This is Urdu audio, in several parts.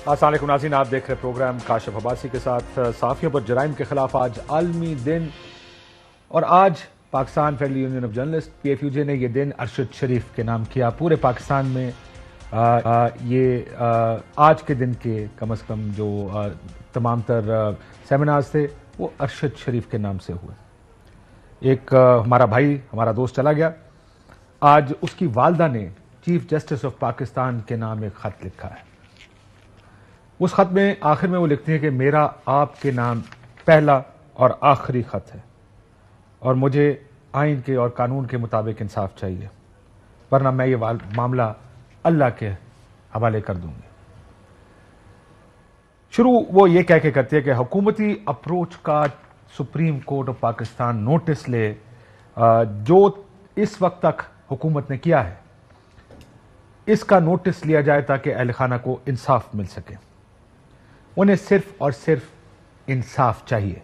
السلام علیکم ناظرین، آپ دیکھ رہے پروگرام کاشف عباسی کے ساتھ۔ صحافیوں پر جرائم کے خلاف آج عالمی دن، اور آج Pakistan federal union of journalist PFUJ نے یہ دن ارشد شریف کے نام کیا۔ پورے پاکستان میں یہ آج کے دن کے کم از کم جو تمام تر سیمینارز تھے وہ ارشد شریف کے نام سے ہوئے۔ ایک ہمارا بھائی، ہمارا دوست چلا گیا، آج اس کی والدہ نے چیف جسٹس آف پاکستان کے نام ایک خط لکھا ہے۔ اس خط میں آخر میں وہ لکھتے ہیں کہ میرا آپ کے نام پہلا اور آخری خط ہے، اور مجھے آئین کے اور قانون کے مطابق انصاف چاہیے، ورنہ میں یہ معاملہ اللہ کے حوالے کر دوں گی۔ شروع وہ یہ کہہ کے کرتے ہیں کہ حکومتی اپروچ کا Supreme Court of Pakistan notice لے، جو اس وقت تک حکومت نے کیا ہے اس کا نوٹس لیا جائے تاکہ اہل خانہ کو انصاف مل سکے۔ انہیں صرف اور صرف انصاف چاہیے۔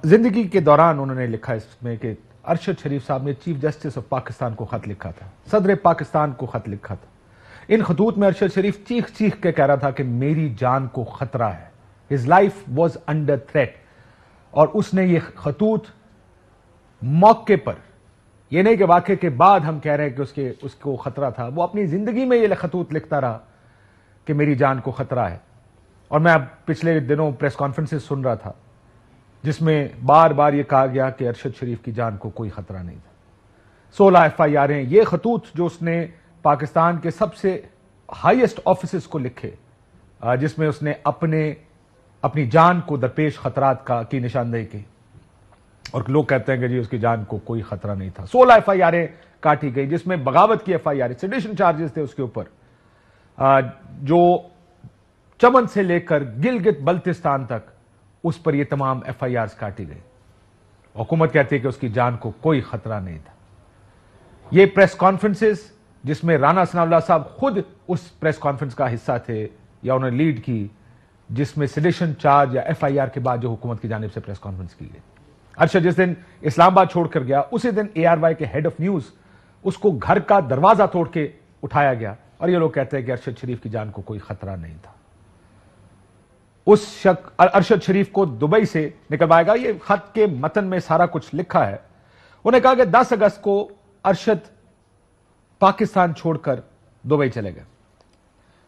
زندگی کے دوران انہوں نے لکھا اس میں کہ ارشد شریف صاحب نے چیف جسٹس آف پاکستان کو خط لکھا تھا، صدر پاکستان کو خط لکھا تھا۔ ان خطوط میں ارشد شریف چیخ چیخ کے کہہ رہا تھا کہ میری جان کو خطرہ ہے، his life was under threat، اور اس نے یہ خطوط موقع پر، یہ نہیں کہ واقعے کے بعد ہم کہہ رہے ہیں کہ اس کو خطرہ تھا، وہ اپنی زندگی میں یہ خطوط لکھتا رہا کہ میری جان کو خطرہ ہے۔ اور میں اب پچھلے دنوں پریس کانفرنسز سن رہا تھا جس میں بار بار یہ کہا گیا کہ ارشد شریف کی جان کو کوئی خطرہ نہیں تھا۔ 16 FIR ہیں، یہ خطوط جو اس نے پاکستان کے سب سے ہائیسٹ آفیسز کو لکھے، جس میں اس نے اپنی جان کو درپیش خطرات کی نشاندہی کی، اور لوگ کہتے ہیں کہ جی اس کی جان کو کوئی خطرہ نہیں تھا۔ 16 FIR کاٹی گئی، جس میں بغاوت کی FIR، سیڈیشن چارجز تھے اس کے اوپر، جو چمن سے لے کر گلگت بلتستان تک اس پر یہ تمام FIRs کاٹی گئی۔ حکومت کہتی ہے کہ اس کی جان کو کوئی خطرہ نہیں تھا۔ یہ پریس کانفرنسز جس میں رانا ثناء اللہ صاحب خود اس پریس کانفرنس کا حصہ تھے یا انہوں نے لیڈ کی، جس میں سیڈیشن چارج یا FIR کے بعد جو حکومت کی جانب سے پریس کانفرنس کی گئی۔ ارشد جس دن اسلام آباد چھوڑ کر گیا، اسی دن ARY کے ہیڈ آف نیوز اس کو گھر کا دروازہ توڑ کے اٹھایا گیا، اور یہ لوگ کہتے ہیں کہ ارشد شریف کی جان کو کوئی خطرہ نہیں تھا۔ ارشد شریف کو دبئی سے نکلوائے گا، یہ خط کے متن میں سارا کچھ لکھا ہے۔ انہوں نے کہا کہ 10 اگست کو ارشد پاکستان چھوڑ کر دبئی چلے گئے،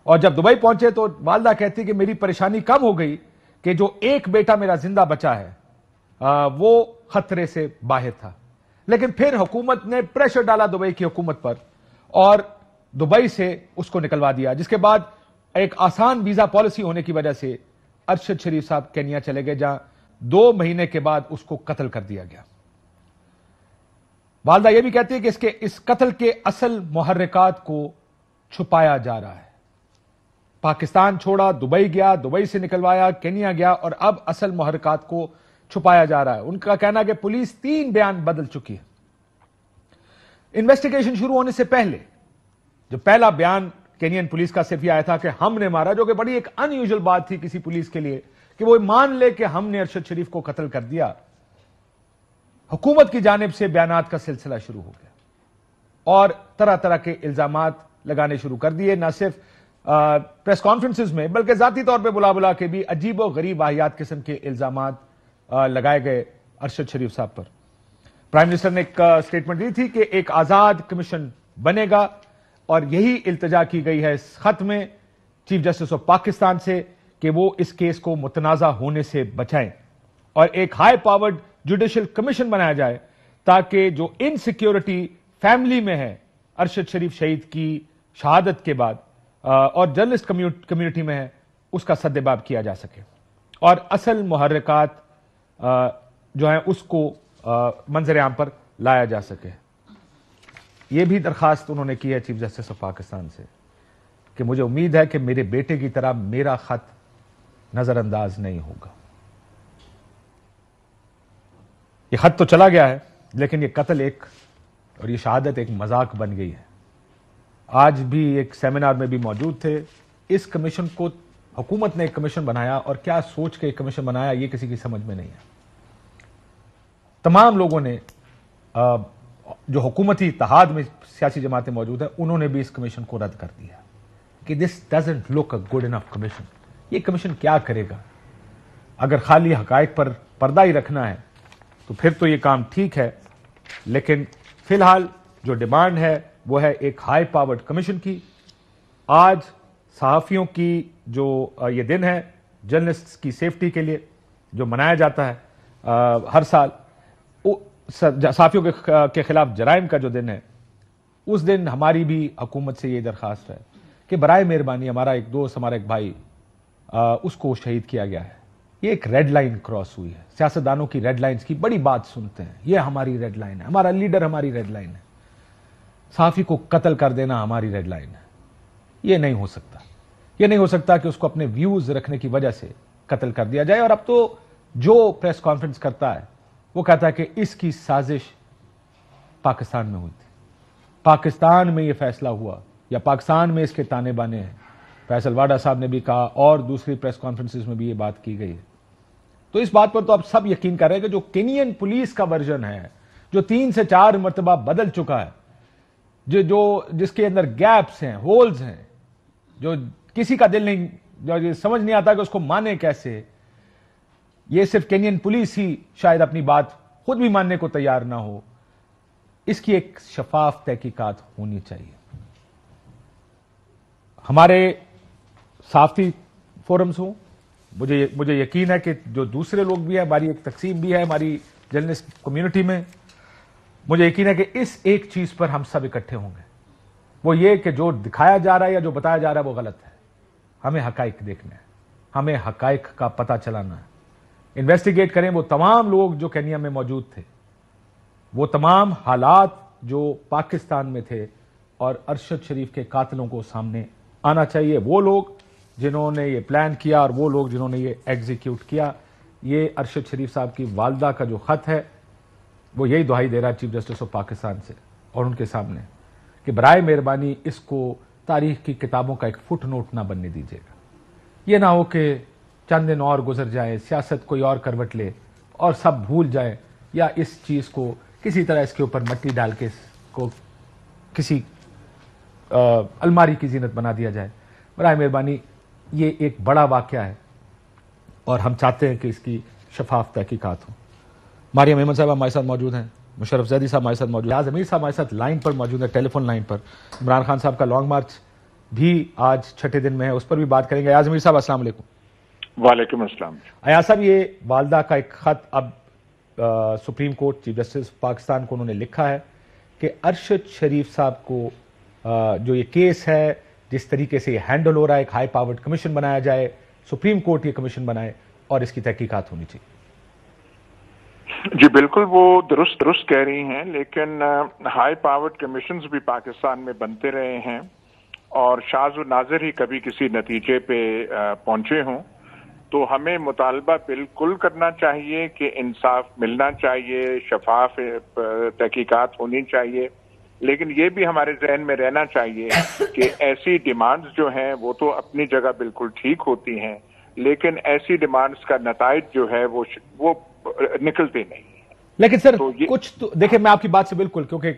اور جب دبئی پہنچے تو والدہ کہتی کہ میری پریشانی کم ہو گئی کہ جو ایک بیٹا میرا زندہ بچا ہے وہ خطرے سے باہر تھا۔ لیکن پھر حکومت نے پریشر ڈالا دبئی کی حکومت پر، اور دبئی سے اس کو نکلوا دیا، جس کے بعد ایک آسان ویزا پالیسی ہونے کی وجہ سے ارشد شریف صاحب کینیا چلے گئے، جہاں 2 مہینے کے بعد اس کو قتل کر دیا گیا۔ والدہ یہ بھی کہتی ہے کہ اس قتل کے اصل محرکات کو چھپایا جا رہا ہے۔ پاکستان چھوڑا، دبئی گیا، دبئی سے نکلوایا، کینیا گیا، اور اب اصل محرکات کو چھپایا جا رہا ہے۔ ان کا کہنا ہے کہ پولیس 3 بیان بدل چکی ہے۔ انویسٹیگیشن شروع ہونے سے پہلے جو پہلا بیان کینین پولیس کا صرف یہ آیا تھا کہ ہم نے مارا، جو کہ بڑی ایک ان یوزل بات تھی کسی پولیس کے لیے کہ وہ مان لے کہ ہم نے ارشد شریف کو قتل کر دیا۔ حکومت کی جانب سے بیانات کا سلسلہ شروع ہو گیا، اور طرح طرح کے الزامات لگانے شروع کر دیے، نہ صرف پریس کانفرنسز میں بلکہ ذاتی طور پہ بلا کے بھی عجیب و غریب واہیات قسم کے الزامات لگائے گئے ارشد شریف صاحب پر۔ پرائم منسٹر نے ایک سٹیٹمنٹ دی تھی کہ ایک آزاد کمیشن بنے گا، اور یہی التجا کی گئی ہے اس خط میں چیف جسٹس آف پاکستان سے کہ وہ اس کیس کو متنازع ہونے سے بچائیں، اور ایک ہائی پاورڈ جوڈیشل کمیشن بنایا جائے تاکہ جو انسیکیورٹی فیملی میں ہے ارشد شریف شہید کی شہادت کے بعد اور جرنلسٹ کمیونٹی میں ہے، اس کا سدباب کیا جا سکے، اور اصل محرکات جو ہیں اس کو منظر عام پر لایا جا سکے۔ یہ بھی درخواست انہوں نے کی ہے چیف جسٹس آف پاکستان سے کہ مجھے امید ہے کہ میرے بیٹے کی طرح میرا خط نظر انداز نہیں ہوگا۔ یہ خط تو چلا گیا ہے، لیکن یہ قتل اور یہ شہادت ایک مذاق بن گئی ہے۔ آج بھی ایک سیمینار میں بھی موجود تھے۔ اس کمیشن کو حکومت نے ایک کمیشن بنایا، اور کیا سوچ کے ایک کمیشن بنایا یہ کسی کی سمجھ میں نہیں ہے۔ تمام لوگوں نے جو حکومتی اتحاد میں سیاسی جماعتیں موجود ہیں انہوں نے بھی اس کمیشن کو رد کر دیا۔ کہ this doesn't look a good enough commission. یہ کمیشن کیا کرے گا؟ اگر خالی حقائق پر پردہ ہی رکھنا ہے تو پھر تو یہ کام ٹھیک ہے، لیکن فی الحال جو ڈیمانڈ ہے وہ ہے ایک ہائی پاورڈ کمیشن کی. آج صحافیوں کی جو یہ دن ہے جرنلسٹ کی سیفٹی کے لیے جو منایا جاتا ہے ہر سال، صحافیوں کے خلاف جرائم کا جو دن ہے، اس دن ہماری بھی حکومت سے یہ درخواست ہے کہ برائے مہربانی ہمارا ایک دوست، ہمارا ایک بھائی، اس کو شہید کیا گیا ہے. یہ ایک ریڈ لائن کراس ہوئی ہے. سیاستدانوں کی ریڈ لائنز کی بڑی بات سنتے ہیں، یہ ہماری ریڈ لائن ہے، ہمارا لیڈر ہماری ریڈ لائن ہے. صحافی کو قتل کر دینا ہماری ریڈ لائن ہے. یہ نہیں ہو سکتا. یہ نہیں ہو سکتا کہ اس کو اپنے ویوز رکھنے کی وجہ سے قتل کر دیا جائے. اور اب تو جو پریس کانفرنس کرتا ہے وہ کہتا ہے کہ اس کی سازش پاکستان میں ہوئی تھی، پاکستان میں یہ فیصلہ ہوا، یا پاکستان میں اس کے تانے بانے ہیں. فیصل واڈا صاحب نے بھی کہا اور دوسری پریس کانفرنسز میں بھی یہ بات کی گئی ہے. تو اس بات پر تو اب سب یقین کر رہے ہیں کہ جو کینین پولیس کا ورژن ہے، جو 3 سے 4 مرتبہ بدل چکا ہے، جس کے اندر گیپس ہیں، ہولز ہیں، جو کسی کا دل نہیں، جو سمجھ نہیں آتا کہ اس کو مانے کیسے. یہ صرف کینین پولیس ہی شاید اپنی بات خود بھی ماننے کو تیار نہ ہو. اس کی ایک شفاف تحقیقات ہونی چاہیے. ہمارے صحافتی فورمز ہوں، مجھے یقین ہے کہ جو دوسرے لوگ بھی ہیں، ہماری ایک تقسیم بھی ہے ہماری جرنلسٹ کمیونٹی میں، مجھے یقین ہے کہ اس ایک چیز پر ہم سب اکٹھے ہوں گے. وہ یہ کہ جو دکھایا جا رہا ہے یا جو بتایا جا رہا ہے وہ غلط ہے. ہمیں حقائق دیکھنا ہے، ہمیں حقائق کا پتہ چلانا ہے. انویسٹیگیٹ کریں وہ تمام لوگ جو کینیا میں موجود تھے، وہ تمام حالات جو پاکستان میں تھے، اور ارشد شریف کے قاتلوں کو سامنے آنا چاہیے. وہ لوگ جنہوں نے یہ پلان کیا اور وہ لوگ جنہوں نے یہ ایگزیکیوٹ کیا. یہ ارشد شریف صاحب کی والدہ کا جو خط ہے وہ یہی دہائی دے رہا ہے چیف جسٹس آف پاکستان سے اور ان کے سامنے کہ برائے مہربانی اس کو تاریخ کی کتابوں کا ایک فٹ نوٹ نہ بننے دیجیے گا. یہ نہ ہو کہ چند دن اور گزر جائے، سیاست کوئی اور کروٹ لے اور سب بھول جائیں، یا اس چیز کو کسی طرح اس کے اوپر مٹی ڈال کے اس کو کسی الماری کی زینت بنا دیا جائے. برائے مہربانی یہ ایک بڑا واقعہ ہے اور ہم چاہتے ہیں کہ اس کی شفاف تحقیقات ہوں. مریم احمد صاحب ہمارے ساتھ موجود ہیں، مشرف زیدی صاحب ہمارے ساتھ موجود ہیں، ضمیر صاحب ہمارے ساتھ لائن پر موجود ہیں، ٹیلی فون لائن پر. عمران خان صاحب کا لانگ مارچ بھی آج چھٹے دن میں ہے، اس پر بھی بات کریں گے. ایاز امیر صاحب السلام علیکم. وعلیکم السلام. ایاز صاحب، یہ والدہ کا ایک خط اب supreme court chief justice Pakistan کو انہوں نے لکھا ہے کہ ارشد شریف صاحب کو جو یہ کیس ہے، جس طریقے سے یہ ہینڈل ہو رہا ہے، ایک ہائی پاورڈ کمیشن بنایا جائے، سپریم کورٹ یہ کمیشن بنائے اور اس کی تحقیقات ہونی چاہیے. جی بالکل، وہ درست کہہ رہی ہیں، لیکن ہائی پاورڈ کمیشنز بھی پاکستان میں بنتے رہے ہیں اور شاذ و نادر ہی کبھی کسی نتیجے پہ پہنچے ہوں. تو ہمیں مطالبہ بالکل کرنا چاہیے کہ انصاف ملنا چاہیے، شفاف تحقیقات ہونی چاہیے، لیکن یہ بھی ہمارے ذہن میں رہنا چاہیے کہ ایسی ڈیمانڈز جو ہیں وہ تو اپنی جگہ بالکل ٹھیک ہوتی ہیں، لیکن ایسی ڈیمانڈز کا نتائج جو ہے وہ نکلتے نہیں. لیکن سر کچھ تو دیکھیں، میں آپ کی بات سے بالکل، کیونکہ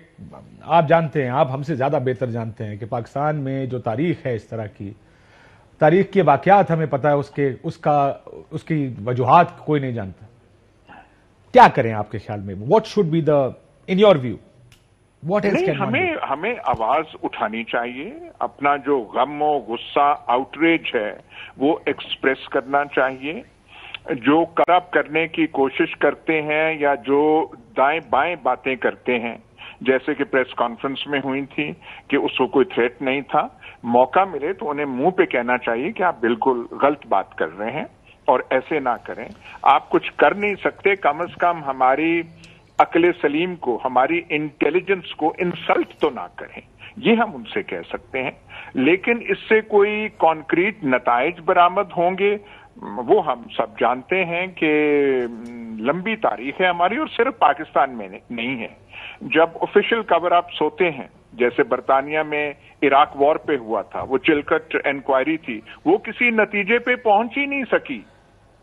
آپ جانتے ہیں، آپ ہم سے زیادہ بہتر جانتے ہیں کہ پاکستان میں جو تاریخ ہے، اس طرح کی تاریخ کے واقعات ہمیں پتہ ہے، اس کی وجوہات کوئی نہیں جانتا. کیا کریں آپ کے خیال میں؟ What should be the in your view? ہمیں آواز اٹھانی چاہیے، اپنا جو غم و غصہ، آؤٹریج ہے وہ ایکسپریس کرنا چاہیے. جو کرپٹ کرنے کی کوشش کرتے ہیں یا جو دائیں بائیں باتیں کرتے ہیں، جیسے کہ پریس کانفرنس میں ہوئی تھی کہ اس کو کوئی تھریٹ نہیں تھا، موقع ملے تو انہیں منہ پہ کہنا چاہیے کہ آپ بالکل غلط بات کر رہے ہیں اور ایسے نہ کریں. آپ کچھ کر نہیں سکتے، کم از کم ہماری عقل سلیم کو، ہماری انٹیلیجنس کو انسلٹ تو نہ کریں، یہ ہم ان سے کہہ سکتے ہیں. لیکن اس سے کوئی کانکریٹ نتائج برآمد ہوں گے وہ ہم سب جانتے ہیں کہ لمبی تاریخ ہے ہماری، اور صرف پاکستان میں نہیں ہے. جب آفیشیل کور اپس ہوتے ہیں، جیسے برطانیہ میں عراق وار پہ ہوا تھا، وہ چلکٹ انکوائری تھی، وہ کسی نتیجے پہ پہنچ ہی نہیں سکی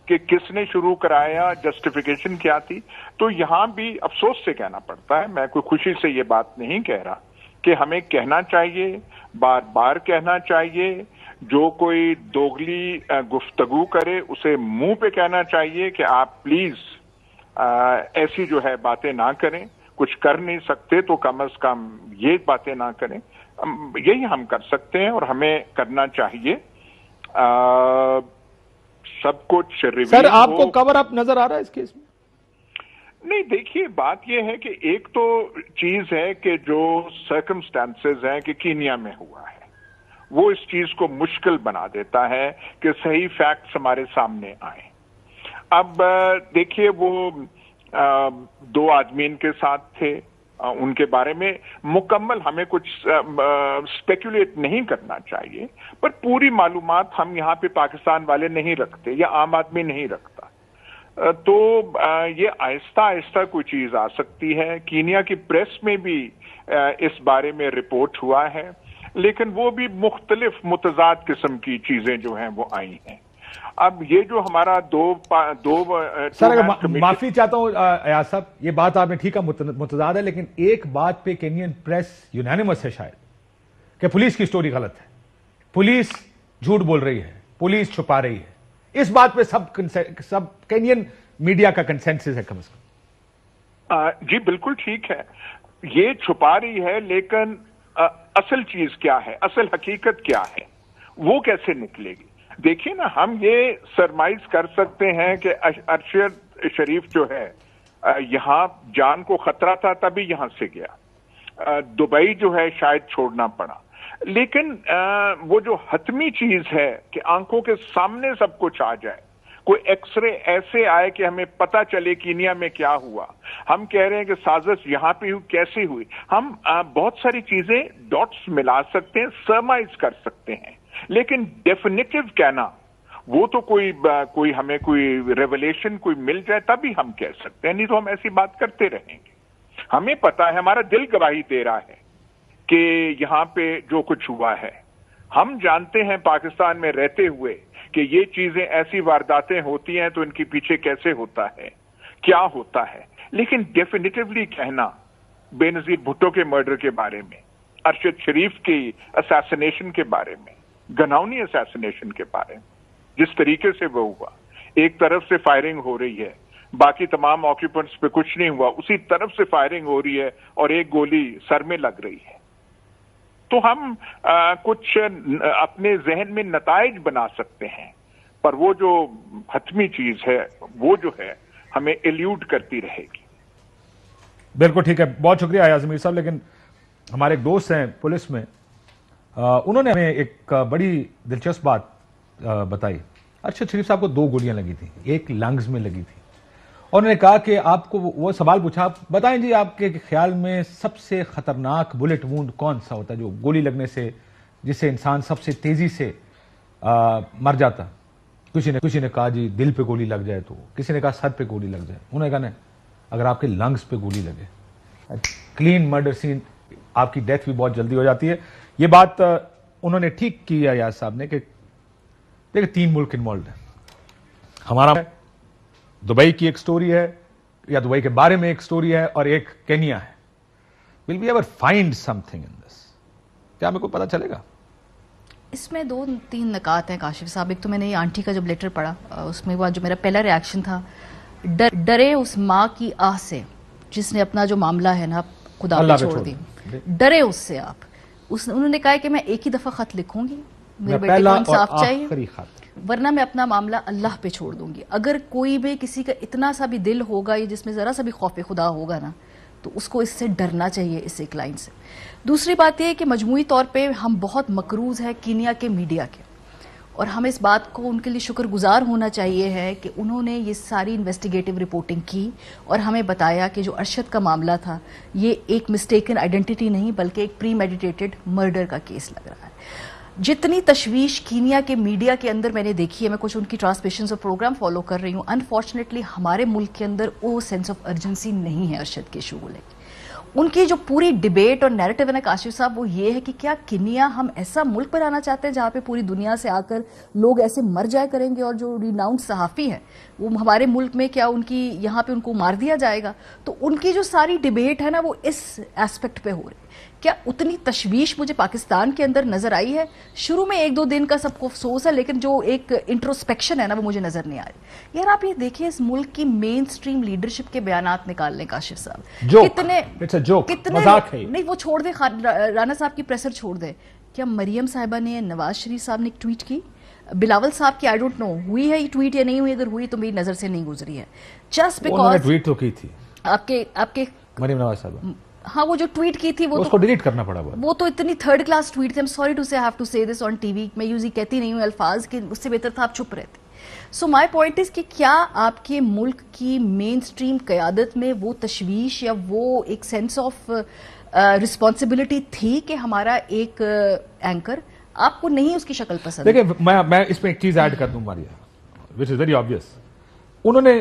کہ کس نے شروع کرایا، جسٹیفیکیشن کیا تھی. تو یہاں بھی افسوس سے کہنا پڑتا ہے، میں کوئی خوشی سے یہ بات نہیں کہہ رہا، کہ ہمیں کہنا چاہیے، بار بار کہنا چاہیے جو کوئی دوغلی گفتگو کرے اسے منہ پہ کہنا چاہیے کہ آپ پلیز ایسی جو ہے باتیں نہ کریں. کچھ کر نہیں سکتے تو کم از کم یہ باتیں نہ کریں. یہی ہم کر سکتے ہیں اور ہمیں کرنا چاہیے. سب کچھ ریویو. سر آپ کو کور اپ نظر آ رہا ہے اس کیس میں؟ نہیں، دیکھیے بات یہ ہے کہ ایک تو چیز ہے کہ جو سرکمسٹانسز ہیں کہ کینیا میں ہوا ہے وہ اس چیز کو مشکل بنا دیتا ہے کہ صحیح فیکٹس ہمارے سامنے آئیں. اب دیکھیے وہ 2 آدمی ان کے ساتھ تھے، ان کے بارے میں مکمل ہمیں کچھ اسپیکولیٹ نہیں کرنا چاہیے، پر پوری معلومات ہم یہاں پہ پاکستان والے نہیں رکھتے یا عام آدمی نہیں رکھتا. تو یہ آہستہ آہستہ کوئی چیز آ سکتی ہے. کینیا کی پریس میں بھی اس بارے میں رپورٹ ہوا ہے، لیکن وہ بھی مختلف متضاد قسم کی چیزیں جو ہیں وہ آئی ہیں. اب یہ جو ہمارا دو سر اگر معافی چاہتا ہوں ایاز صاحب، یہ بات آپ نے ٹھیک ہے متضاد ہے، لیکن ایک بات پہ کینین پریس یونانیمس ہے شاید کہ پولیس کی سٹوری غلط ہے، پولیس جھوٹ بول رہی ہے، پولیس چھپا رہی ہے. اس بات پہ سب کینین میڈیا کا کنسنسس ہے کم از کم. جی بالکل ٹھیک ہے، یہ چھپا رہی ہے، لیکن اصل چیز کیا ہے، اصل حقیقت کیا ہے، وہ کیسے نکلے گی؟ دیکھیے نا، ہم یہ سرمائز کر سکتے ہیں کہ ارشد شریف جو ہے یہاں جان کو خطرہ تھا تبھی یہاں سے گیا، دبئی جو ہے شاید چھوڑنا پڑا. لیکن وہ جو حتمی چیز ہے کہ آنکھوں کے سامنے سب کچھ آ جائے، کوئی ایکس رے ایسے آئے کہ ہمیں پتہ چلے کینیا میں کیا ہوا. ہم کہہ رہے ہیں کہ سازش یہاں پہ کیسے ہوئی. ہم بہت ساری چیزیں ڈاٹس ملا سکتے ہیں، سرمائز کر سکتے ہیں، لیکن ڈیفینیٹو کہنا وہ تو کوئی ہمیں کوئی ریولیشن کوئی مل جائے تبھی ہم کہہ سکتے ہیں، نہیں تو ہم ایسی بات کرتے رہیں گے. ہمیں پتا ہے، ہمارا دل گواہی دے رہا ہے کہ یہاں پہ جو کچھ ہوا ہے. ہم جانتے ہیں پاکستان میں رہتے ہوئے کہ یہ چیزیں ایسی وارداتیں ہوتی ہیں تو ان کے پیچھے کیسے ہوتا ہے، کیا ہوتا ہے. لیکن ڈیفینیٹیولی کہنا بے نظیر بھٹو کے مرڈر کے بارے میں، ارشد شریف کی اساسینیشن کے بارے میں، گناؤنی اساسینیشن کے بارے میں، جس طریقے سے وہ ہوا، ایک طرف سے فائرنگ ہو رہی ہے، باقی تمام آکیوپنٹس پہ کچھ نہیں ہوا، اسی طرف سے فائرنگ ہو رہی ہے اور ایک گولی سر میں لگ رہی ہے. تو ہم کچھ اپنے ذہن میں نتائج بنا سکتے ہیں، پر وہ جو حتمی چیز ہے وہ جو ہے ہمیں ایلیوڈ کرتی رہے گی. بالکل ٹھیک ہے، بہت شکریہ ایاز امیر صاحب. لیکن ہمارے ایک دوست ہیں پولیس میں، انہوں نے ہمیں ایک بڑی دلچسپ بات بتائی. ارشد شریف صاحب کو 2 گولیاں لگی تھیں، ایک لنگز میں لگی تھی، اور انہوں نے کہا کہ آپ کو وہ سوال پوچھا، بتائیں جی آپ کے خیال میں سب سے خطرناک بلٹ وونڈ کون سا ہوتا ہے جو گولی لگنے سے جس سے انسان سب سے تیزی سے مر جاتا؟ کسی نے کہا جی دل پہ گولی لگ جائے تو، کسی نے کہا سر پہ گولی لگ جائے. انہوں نے کہا نہیں، اگر آپ کے لنگز پہ گولی لگے، کلین مرڈر سین، آپ کی ڈیتھ بھی بہت جلدی ہو جاتی ہے. یہ بات انہوں نے ٹھیک کی ہے ایاز صاحب نے کہ دیکھیں 3 ملک انوالوڈ ہیں. ہمارا دبئی کی ایک سٹوری ہے یا دبئی کے بارے میں ایک سٹوری ہے اور ایک کینیا ہے. Will we ever find something in this? کیا ہمیں کو پتا چلے گا؟ اس میں 2-3 نکات ہیں کاشف صاحب. ایک تو میں نے یہ آنٹی کا جب لیٹر پڑھا، اس میں جو میرا پہلا ریاکشن تھا، ڈرے اس ماں کی آہ سے جس نے اپنا جو معاملہ ہے نا خدا پہ چھوڑ دی، ڈرے اس سے. آپ انہوں نے کہا کہ میں ایک ہی دفعہ خط لکھوں گی، میرے بیٹے کو انصاف چاہیے، ورنہ میں اپنا معاملہ اللہ پہ چھوڑ دوں گی. اگر کوئی بھی کسی کا اتنا سا بھی دل ہوگا جس میں ذرا سا بھی خوف خدا ہوگا نا، تو اس کو اس سے ڈرنا چاہیے، اس ایک لائن سے. دوسری بات یہ ہے کہ مجموعی طور پہ ہم بہت مقروض ہیں کینیا کے میڈیا کے، اور ہمیں اس بات کو ان کے لیے شکر گزار ہونا چاہیے ہے کہ انہوں نے یہ ساری انویسٹیگیٹو رپورٹنگ کی اور ہمیں بتایا کہ جو ارشد کا معاملہ تھا یہ ایک مسٹیکن آئیڈینٹی نہیں بلکہ ایک پری میڈیٹیٹڈ مرڈر کا کیس لگ رہا ہے. جتنی تشویش کینیا کے میڈیا کے اندر میں نے دیکھی ہے، میں کچھ ان کی ٹرانسمیشنز اور پروگرام فالو کر رہی ہوں، انفارچونیٹلی ہمارے ملک کے اندر وہ سینس آف ارجنسی نہیں ہے ارشد کے ایشو کو لے کے. ان کی جو پوری ڈیبیٹ اور نیریٹو ہے نا کاشف صاحب، وہ یہ ہے کہ کیا کینیا ہم ایسا ملک بنانا چاہتے ہیں جہاں پہ پوری دنیا سے آ کر لوگ ایسے مر جائے کریں گے، اور جو ریناؤنڈ صحافی ہیں وہ ہمارے ملک میں کیا ان کی یہاں پہ ان کو مار دیا جائے گا؟ تو ان کی جو ساری ڈیبیٹ ہے نا وہ اس ایسپیکٹ پہ ہو رہی ہے کیا اتنی تشویش مجھے پاکستان کے اندر نظر آئی ہے؟ شروع میں 1-2 دن کا سب کو افسوس ہے، لیکن جو ایک انٹروسپیکشن ہے نا وہ مجھے نظر نہیں آ رہی. یار آپ یہ دیکھیں اس ملک کی مین سٹریم لیڈرشپ کے بیانات نکال لیں کاشف صاحب، کتنے نہیں وہ چھوڑ دیں، رانا صاحب کی پریسر چھوڑ دیں. کیا مریم صاحبہ نے، نواز شریف صاحب نے ایک ٹویٹ کی، بلاول صاحب کی آئی ڈونٹ نو ہوئی ہے یہ ٹویٹ یا نہیں ہوئی، اگر ہوئی تو میری نظر سے نہیں گزری ہے. جسٹ بیکاز ٹویٹ تو کی تھی آپ کے مریم نواز صاحب، ہاں وہ جو ٹویٹ کی تھی وہ اس کو ڈیلیٹ کرنا پڑا. وہ تو اتنی تھرڈ کلاس ٹویٹ تھی. سوری ٹو سے، ہیو ٹو سے دس آن ٹی وی. میں یوزی کہتی نہیں ہوں الفاظ کے، اس سے بہتر تھا آپ چھپ رہتے. سو مائی پوائنٹ از کہ کیا آپ کے ملک کی مین سٹریم قیادت میں وہ تشویش یا وہ ایک سینس آف رسپانسبلٹی تھی کہ ہمارا ایک اینکر آپ کو نہیں اس کی شکل پسند؟ دیکھیں میں اس میں ایک چیز ایڈ کر دوں ماریا، وچ از ویری آبویس. انہوں نے،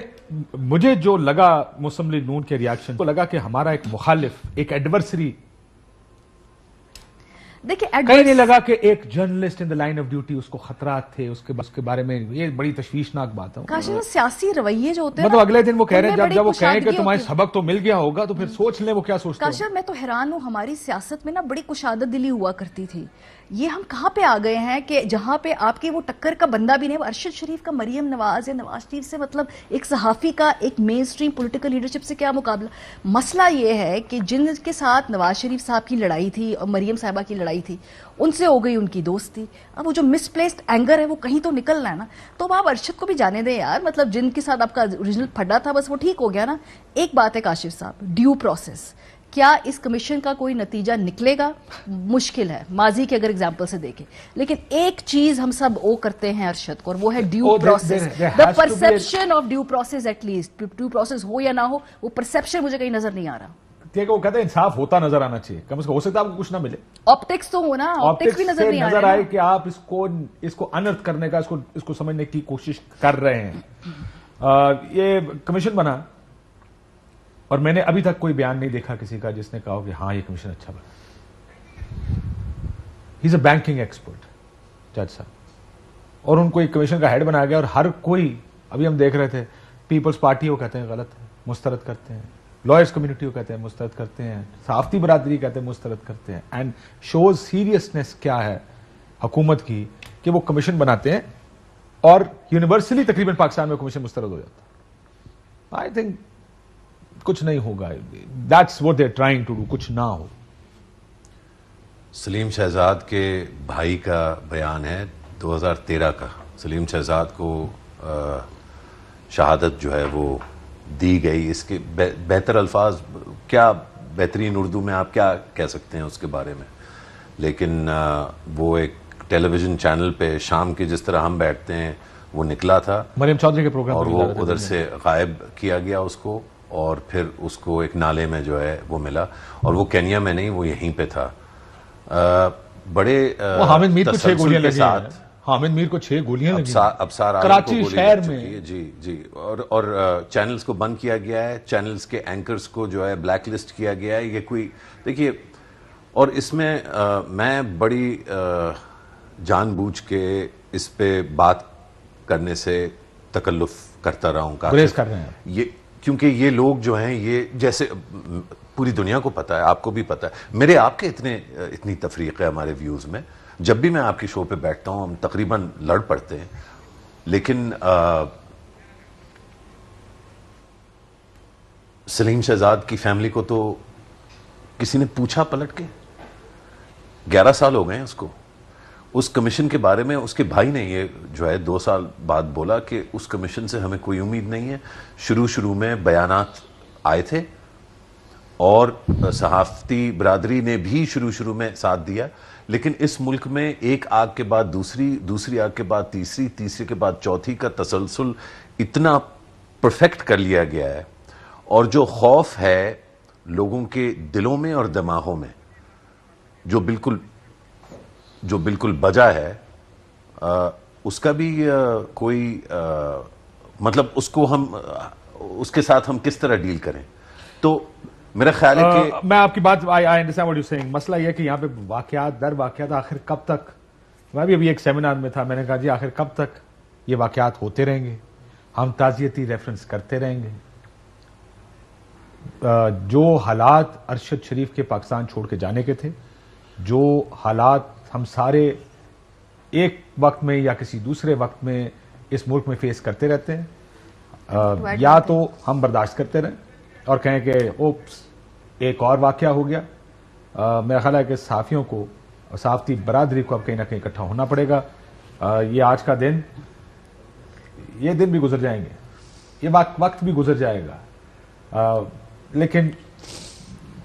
مجھے جو لگا مسلم لیگ نون کے ریاکشن کو، لگا کہ ہمارا ایک مخالف، ایک ایڈورسری، دیکھیں کہیں نہیں لگا کہ ایک journalist in the line of duty اس کو خطرات تھے، اس کے بارے میں یہ بڑی تشویشناک بات ہے. کاشف سیاسی رویے جو ہوتے ہیں مطلب اگلے دن وہ کہہ رہے ہیں جب وہ کہیں کہ تمہیں سبق تو مل گیا ہوگا تو پھر سوچ لیں وہ کیا سوچتے ہیں. کاشف میں تو حیران ہوں، ہماری سیاست میں نا بڑی کشادت دلی ہوا کرتی تھی. یہ ہم کہاں پہ آ گئے ہیں کہ جہاں پہ آپ کے وہ ٹکر کا بندہ بھی نہیں، ارشد شریف کا مریم نواز یا نواز شریف سے، مطلب ایک صحافی کا ایک مین سٹریم پولیٹیکل لیڈرشپ سے کیا مقابلہ. مسئلہ یہ ہے کہ جن کے ساتھ نواز شریف صاحب کی لڑائی تھی اور مریم صاحبہ کی لڑائی تھی، ان سے ہو گئی ان کی دوستی. اب وہ جو مس پلیسڈ اینگر ہے وہ کہیں تو نکلنا ہے نا. تو اب آپ ارشد کو بھی جانے دیں یار، مطلب جن کے ساتھ آپ کا اوریجنل پھڈا تھا بس وہ ٹھیک ہو گیا نا. ایک بات ہے کاشف صاحب، ڈیو پروسیس، کیا اس کمیشن کا کوئی نتیجہ نکلے گا؟ مشکل ہے، ماضی کے اگر ایگزامپل سے دیکھیں. لیکن ایک چیز ہم سب او کرتے ہیں ارشد کو، اور وہ ہے due process, the perception of due process. At least due process ہو یا نہ ہو، وہ پرسپشن مجھے کہیں نظر نہیں آ رہا. ٹھیک ہے، وہ کہتے ہیں انصاف ہوتا نظر آنا چاہیے، کم از کم ہو سکتا ہے آپ کو کچھ نہ ملے، آپٹکس تو ہونا، آپٹکس بھی نظر نہیں آ رہا آئے کہ آپ اس کو انرتھ کرنے کا، اس کو سمجھنے کی کوشش کر رہے ہیں. یہ کمیشن بنا اور میں نے ابھی تک کوئی بیان نہیں دیکھا کسی کا جس نے کہا کہ ہاں یہ کمیشن اچھا بنا. ہی از اے بینکنگ ایکسپرٹ جج صاحب، اور ان کو ایک کمیشن کا ہیڈ بنایا گیا، اور ہر کوئی، ابھی ہم دیکھ رہے تھے پیپلز پارٹی وہ کہتے ہیں غلط ہے، مسترد کرتے ہیں، لائرز کمیونٹی وہ کہتے ہیں مسترد کرتے ہیں، صحافتی برادری کہتے ہیں مسترد کرتے ہیں. اینڈ شوز سیریسنس کیا ہے حکومت کی کہ وہ کمیشن بناتے ہیں اور یونیورسلی تقریباً پاکستان میں کمیشن مسترد ہو جاتا ہے. آئی تھنک کچھ نہیں ہوگا. That's what they are trying to do, کچھ نہ ہو. سلیم شہزاد کے بھائی کا بیان ہے 2013 کا. سلیم شہزاد کو شہادت جو ہے وہ دی گئی. اس کے بہتر الفاظ کیا، بہترین اردو میں آپ کیا کہہ سکتے ہیں اس کے بارے میں. لیکن وہ ایک ٹیلی ویژن چینل پہ شام کے جس طرح ہم بیٹھتے ہیں وہ نکلا تھا، مریم چودھری کے پروگرام، اور وہ ادھر سے غائب کیا گیا اس کو، اور پھر اس کو ایک نالے میں جو ہے وہ ملا، اور وہ کینیا میں نہیں، وہ یہیں پہ تھا. بڑے حامد میر کو 6 گولیاں کے لگی، ساتھ حامد میر کو 6 گولیاں لگی ابصار کراچی شہر میں. جی اور چینلز کو بند کیا گیا ہے، چینلز کے اینکرز کو جو ہے بلیک لسٹ کیا گیا ہے. یہ کوئی دیکھیے، اور اس میں میں بڑی جان بوجھ کے اس پہ بات کرنے سے تکلف کرتا رہا ہوں. گریز کر رہے ہیں یہ کیونکہ یہ لوگ جو ہیں، یہ جیسے پوری دنیا کو پتا ہے، آپ کو بھی پتا ہے، میرے آپ کے اتنی تفریق ہے ہمارے ویوز میں. جب بھی میں آپ کی شو پہ بیٹھتا ہوں ہم تقریباً لڑ پڑتے ہیں، لیکن سلیم شہزاد کی فیملی کو تو کسی نے پوچھا پلٹ کے؟ 11 سال ہو گئے ہیں اس کو. اس کمیشن کے بارے میں اس کے بھائی نے یہ جو ہے 2 سال بعد بولا کہ اس کمیشن سے ہمیں کوئی امید نہیں ہے. شروع میں بیانات آئے تھے اور صحافتی برادری نے بھی شروع میں ساتھ دیا، لیکن اس ملک میں ایک آگ کے بعد دوسری آگ کے بعد تیسری کے بعد چوتھی کا تسلسل اتنا پرفیکٹ کر لیا گیا ہے، اور جو خوف ہے لوگوں کے دلوں میں اور دماغوں میں جو بالکل بجا ہے، اس کا بھی کوئی مطلب اس کے ساتھ ہم کس طرح ڈیل کریں. تو میرا خیال ہے کہ میں آپ کی بات I understand what you're saying. مسئلہ یہ کہ یہاں پہ واقعات در واقعات آخر کب تک، میں بھی ابھی ایک سیمینار میں تھا، میں نے کہا جی آخر کب تک یہ واقعات ہوتے رہیں گے، ہم تعزیتی ریفرنس کرتے رہیں گے. جو حالات ارشد شریف کے پاکستان چھوڑ کے جانے کے تھے، جو حالات ہم سارے ایک وقت میں یا کسی دوسرے وقت میں اس ملک میں فیس کرتے رہتے ہیں، یا تو ہم برداشت کرتے رہیں اور کہیں کہ اوپس ایک اور واقعہ ہو گیا. میرا خیال ہے کہ صحافیوں کو، صحافتی برادری کو اب کہیں نہ کہیں اکٹھا ہونا پڑے گا. یہ آج کا دن، یہ دن بھی گزر جائیں گے، یہ وقت بھی گزر جائے گا، لیکن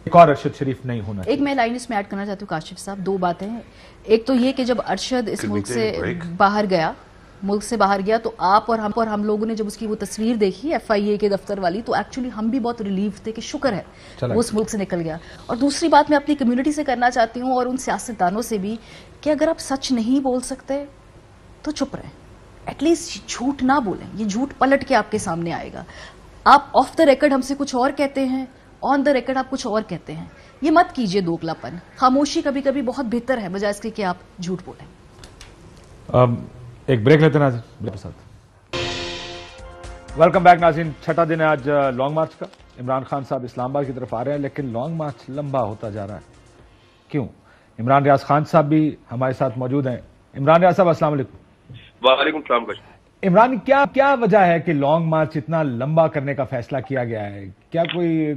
ایک اور ارشد شریف نہیں ہونا. ایک میں لائن اس میں ایڈ کرنا چاہتی ہوں کاشف صاحب، دو باتیں ہیں. ایک تو یہ کہ جب ارشد اس ملک سے باہر گیا تو آپ اور ہم لوگوں نے جب اس کی وہ تصویر دیکھی FIA کے دفتر والی، تو ایکچولی ہم بھی بہت ریلیف تھے کہ شکر ہے وہ اس ملک سے نکل گیا. اور دوسری بات میں اپنی کمیونٹی سے کرنا چاہتی ہوں اور ان سیاستدانوں سے بھی کہ اگر آپ سچ نہیں بول سکتے تو چپ رہیں، ایٹ لیسٹ جھوٹ نہ بولیں. یہ جھوٹ پلٹ کے آپ کے سامنے آئے گا. آپ آف دا ریکارڈ ہم سے کچھ اور کہتے ہیں، آن دا ریکارڈ آپ کچھ اور کہتے ہیں. یہ مت کیجئے دوگلاپن. خاموشی کبھی کبھی بہت بہتر ہے بجائے اس کے کہ آپ جھوٹ بولیں. ایک بریک لیتے ہیں ناظرین. ویلکم بیک ناظرین. چھٹا دن ہے آج لانگ مارچ کا. عمران خان صاحب اسلام آباد کی طرف آ رہے ہیں، لیکن لانگ مارچ لمبا ہوتا جا رہا ہے. کیوں؟ عمران ریاض خان صاحب بھی ہمارے ساتھ موجود ہیں. عمران ریاض صاحب السلام علیکم. وعلیکم السلام. عمران، کیا وجہ ہے کہ لانگ مارچ اتنا لمبا کرنے کا فیصلہ کیا گیا ہے؟ کیا کوئی